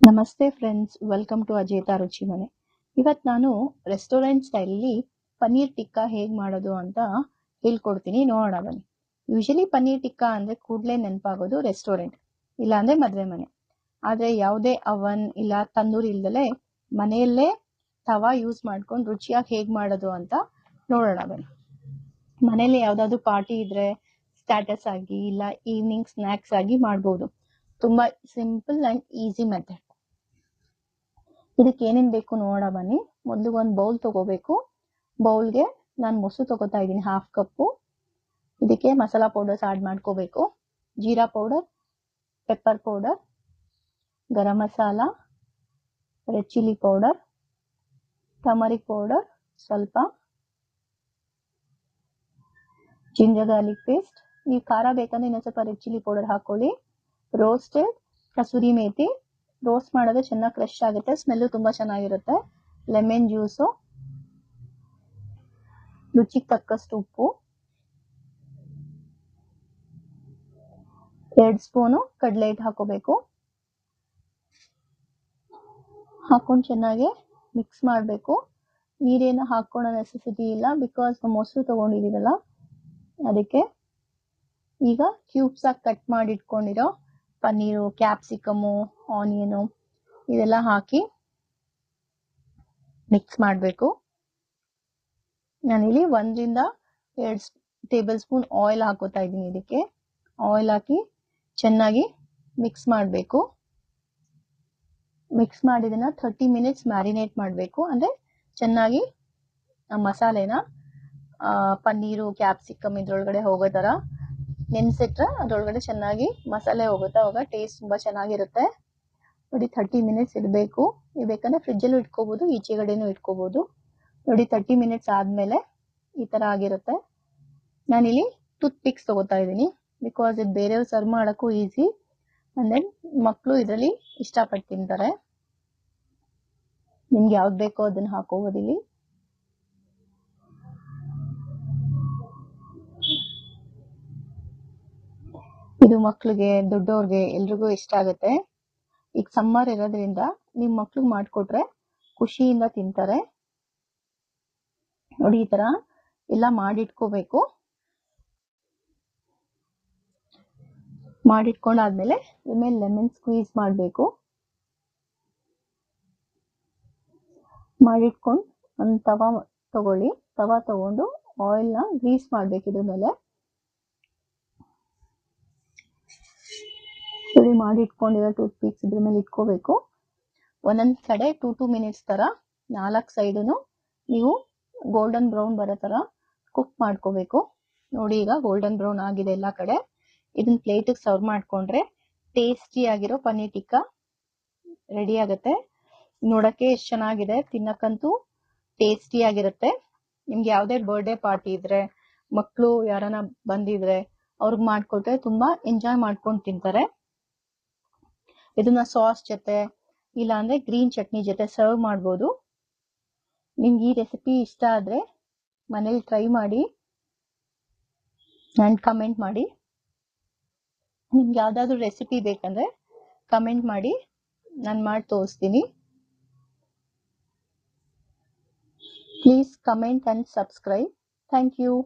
ನಮಸ್ತೆ friends, welcome to ಅಜೇತಾ ರುಚಿ ಮನೆ. ಇವತ್ತು ನಾನು ರೆಸ್ಟೋರೆಂಟ್ ಸ್ಟೈಲಲ್ಲಿ ಪನ್ನೀರ್ ಟಿಕ್ಕಾ ಹೇಗೆ ಮಾಡೋದು ಅಂತ ಹೇಳ್ಕೊಡ್ತೀನಿ, ನೋಡೋಣ ಬನ್ನಿ. ಯೂಶಲಿ ಪನ್ನೀರ್ ಟಿಕ್ಕಾ ಅಂದರೆ ಕೂಡಲೇ ನೆನಪಾಗೋದು ರೆಸ್ಟೋರೆಂಟ್, ಇಲ್ಲಾಂದರೆ ಮದುವೆ ಮನೆ. ಆದರೆ ಯಾವುದೇ ಅವನ್ ಇಲ್ಲ ತಂದೂರಿ ಇಲ್ದಲೇ ಮನೆಯಲ್ಲೇ ತವಾ ಯೂಸ್ ಮಾಡ್ಕೊಂಡು ರುಚಿಯಾಗಿ ಹೇಗೆ ಮಾಡೋದು ಅಂತ ನೋಡೋಣ ಬನ್ನಿ. ಮನೇಲಿ ಯಾವುದಾದ್ರು ಪಾರ್ಟಿ ಇದ್ದರೆ ಸ್ಟಾಟಸ್ ಆಗಿ ಇಲ್ಲ ಈವ್ನಿಂಗ್ ಸ್ನ್ಯಾಕ್ಸ್ ಆಗಿ ಮಾಡ್ಬೋದು. ತುಂಬ ಸಿಂಪಲ್ ಆ್ಯಂಡ್ ಈಸಿ ಮೆಥಡ್. ಇದಕ್ಕೆ ಏನೇನು ಬೇಕು ನೋಡೋಣ ಬನ್ನಿ. ಮೊದಲು ಒಂದು ಬೌಲ್ ತಗೋಬೇಕು. ಬೌಲ್ಗೆ ನಾನು ಮೊಸರು ತಗೋತಾ ಇದ್ದೀನಿ, 1/2 ಕಪ್ಪು. ಇದಕ್ಕೆ ಮಸಾಲ ಪೌಡರ್ಸ್ ಆ್ಯಡ್ ಮಾಡ್ಕೋಬೇಕು. ಜೀರಾ powder, pepper powder, garam masala, red chilli powder, turmeric powder ಸ್ವಲ್ಪ, ಜಿಂಜರ್ ಗಾರ್ಲಿಕ್ ಪೇಸ್ಟ್. ನೀವು ಖಾರ ಬೇಕಂದ್ರೆ ಇನ್ನೊಂದು ಸ್ವಲ್ಪ ರೆಡ್ ಚಿಲ್ಲಿ ಪೌಡರ್ ಹಾಕೊಳ್ಳಿ. ರೋಸ್ಟೆಡ್ ಕಸೂರಿ ಮೇಥಿ, ರೋಸ್ಟ್ ಮಾಡಿದ್ರೆ ಚೆನ್ನಾಗಿ ಫ್ರೆಶ್ ಆಗುತ್ತೆ, ಸ್ಮೆಲ್ಲು ತುಂಬ ಚೆನ್ನಾಗಿರುತ್ತೆ. ಲೆಮನ್ ಜ್ಯೂಸು, ರುಚಿಗೆ ತಕ್ಕಷ್ಟು ಉಪ್ಪು, 2 ಸ್ಪೂನು ಕಡಲೆ ಹಿಟ್ಟು ಹಾಕೋಬೇಕು. ಹಾಕೊಂಡು ಚೆನ್ನಾಗಿ ಮಿಕ್ಸ್ ಮಾಡಬೇಕು. ನೀರೇನು ಹಾಕೊಳ್ಳೋ ನೆಸೆಸಿಟಿ ಇಲ್ಲ, ಬಿಕಾಸ್ ಮೊಸರು ತೊಗೊಂಡಿದ್ದೀವಲ್ಲ ಅದಕ್ಕೆ. ಈಗ ಕ್ಯೂಬ್ಸ್ ಆಗಿ ಕಟ್ ಮಾಡಿ ಇಟ್ಕೊಂಡಿರೋ ಪನ್ನೀರು, ಕ್ಯಾಪ್ಸಿಕಮು, ಆನಿಯನು ಇದೆಲ್ಲ ಹಾಕಿ ಮಿಕ್ಸ್ ಮಾಡಬೇಕು. ನಾನಿಲ್ಲಿ 1 ರಿಂದ 2 ಟೇಬಲ್ ಸ್ಪೂನ್ ಆಯಿಲ್ ಹಾಕೋತಾ ಇದ್ದೀನಿ. ಇದಕ್ಕೆ ಆಯಿಲ್ ಹಾಕಿ ಚೆನ್ನಾಗಿ ಮಿಕ್ಸ್ ಮಾಡಬೇಕು. ಮಿಕ್ಸ್ ಮಾಡಿದನ್ನ 30 ಮಿನಿಟ್ಸ್ ಮ್ಯಾರಿನೇಟ್ ಮಾಡಬೇಕು. ಅಂದರೆ ಚೆನ್ನಾಗಿ ಮಸಾಲೆನ ಪನ್ನೀರು, ಕ್ಯಾಪ್ಸಿಕಮ್ ಇದ್ರೊಳಗಡೆ ಹೋಗೋ ಥರ ನೆನೆಸಿಟ್ರೆ ಅದರೊಳಗಡೆ ಚೆನ್ನಾಗಿ ಮಸಾಲೆ ಹೋಗುತ್ತೆ. ಅವಾಗ ಟೇಸ್ಟ್ ತುಂಬ ಚೆನ್ನಾಗಿರುತ್ತೆ. ನೋಡಿ, 30 ಮಿನಿಟ್ಸ್ ಇಡಬೇಕು. ನೀವು ಬೇಕಂದರೆ ಫ್ರಿಜ್ಜಲ್ಲೂ ಇಟ್ಕೋಬೋದು, ಈಚೆಗಡೆನೂ ಇಟ್ಕೋಬೋದು. ನೋಡಿ, 30 ಮಿನಿಟ್ಸ್ ಆದಮೇಲೆ ಈ ಥರ ಆಗಿರುತ್ತೆ. ನಾನಿಲ್ಲಿ ಟೂತ್ ಪಿಕ್ಸ್ ತೊಗೋತಾ ಇದ್ದೀನಿ, ಬಿಕಾಸ್ ಇದು ಬೇರೆಯವ್ರು ಸರ್ವ್ ಮಾಡೋಕ್ಕೂ ಈಸಿ. ಆ್ಯಂಡ್ ದೆನ್ ಮಕ್ಕಳು ಇದರಲ್ಲಿ ಇಷ್ಟಪಟ್ಟು ತಿಂತಾರೆ. ನಿಮ್ಗೆ ಯಾವ್ದು ಬೇಕೋ ಅದನ್ನು ಹಾಕೋಬೋದು ಇಲ್ಲಿ. ಇದು ಮಕ್ಳಿಗೆ, ದೊಡ್ಡವ್ರಿಗೆ ಎಲ್ರಿಗೂ ಇಷ್ಟ ಆಗುತ್ತೆ. ಈಗ ಸಮ್ಮರ್ ಇರೋದ್ರಿಂದ ನಿಮ್ಮ ಮಕ್ಳಿಗೆ ಮಾಡಿಕೊಟ್ರೆ ಖುಷಿಯಿಂದ ತಿಂತಾರೆ. ನೋಡಿ, ಈ ಥರ ಎಲ್ಲ ಮಾಡಿಟ್ಕೋಬೇಕು. ಮಾಡಿಟ್ಕೊಂಡಾದ್ಮೇಲೆ ಇದ್ಮೇಲೆ ಲೆಮನ್ ಸ್ಕ್ವೀಸ್ ಮಾಡಬೇಕು. ಮಾಡಿಟ್ಕೊಂಡು ಒಂದು ತವಾ ತಗೊಳ್ಳಿ. ತವಾ ತಗೊಂಡು ಆಯಿಲ್ನ ಗ್ರೀಸ್ ಮಾಡಬೇಕು ಇದ್ರ ಮೇಲೆ. ಸರಿ, ಮಾಡಿ ಇಟ್ಕೊಂಡಿರೋ ಟೂತ್ ಪಿಕ್ಸ್ ಇದ್ರ ಮೇಲೆ ಇಟ್ಕೋಬೇಕು. ಒಂದೊಂದು ಕಡೆ 2 ಮಿನಿಟ್ಸ್ ಥರ 4 ಸೈಡೂ ನೀವು ಗೋಲ್ಡನ್ ಬ್ರೌನ್ ಬರೋ ಥರ ಕುಕ್ ಮಾಡ್ಕೋಬೇಕು. ನೋಡಿ, ಈಗ ಗೋಲ್ಡನ್ ಬ್ರೌನ್ ಆಗಿದೆ ಎಲ್ಲ ಕಡೆ. ಇದನ್ನ ಪ್ಲೇಟಿಗೆ ಸರ್ವ್ ಮಾಡಿಕೊಂಡ್ರೆ ಟೇಸ್ಟಿ ಆಗಿರೋ ಪನ್ನೀರ್ ಟಿಕ್ಕಾ ರೆಡಿ ಆಗುತ್ತೆ. ನೋಡೋಕ್ಕೆ ಎಷ್ಟು ಚೆನ್ನಾಗಿದೆ, ತಿನ್ನಕ್ಕಂತೂ ಟೇಸ್ಟಿ ಆಗಿರುತ್ತೆ. ನಿಮ್ಗೆ ಯಾವುದೇ ಬರ್ಡೇ ಪಾರ್ಟಿ ಇದ್ರೆ, ಮಕ್ಕಳು ಯಾರನ್ನ ಬಂದಿದ್ರೆ ಅವ್ರಿಗೆ ಮಾಡಿಕೊಟ್ರೆ ತುಂಬ ಎಂಜಾಯ್ ಮಾಡ್ಕೊಂಡು ತಿಂತಾರೆ. ಇದನ್ನ ಸಾಸ್ ಜೊತೆ ಇಲ್ಲಾಂದರೆ ಗ್ರೀನ್ ಚಟ್ನಿ ಜೊತೆ ಸರ್ವ್ ಮಾಡ್ಬೋದು. ನಿಮ್ಗೆ ಈ ರೆಸಿಪಿ ಇಷ್ಟ ಆದರೆ ಮನೇಲಿ ಟ್ರೈ ಮಾಡಿ ಆ್ಯಂಡ್ ಕಮೆಂಟ್ ಮಾಡಿ. ನಿಮ್ಗೆ ಯಾವುದಾದ್ರೂ ರೆಸಿಪಿ ಬೇಕಂದರೆ ಕಮೆಂಟ್ ಮಾಡಿ, ನಾನು ಮಾಡಿ ತೋರಿಸ್ತೀನಿ. Please comment and subscribe. Thank you.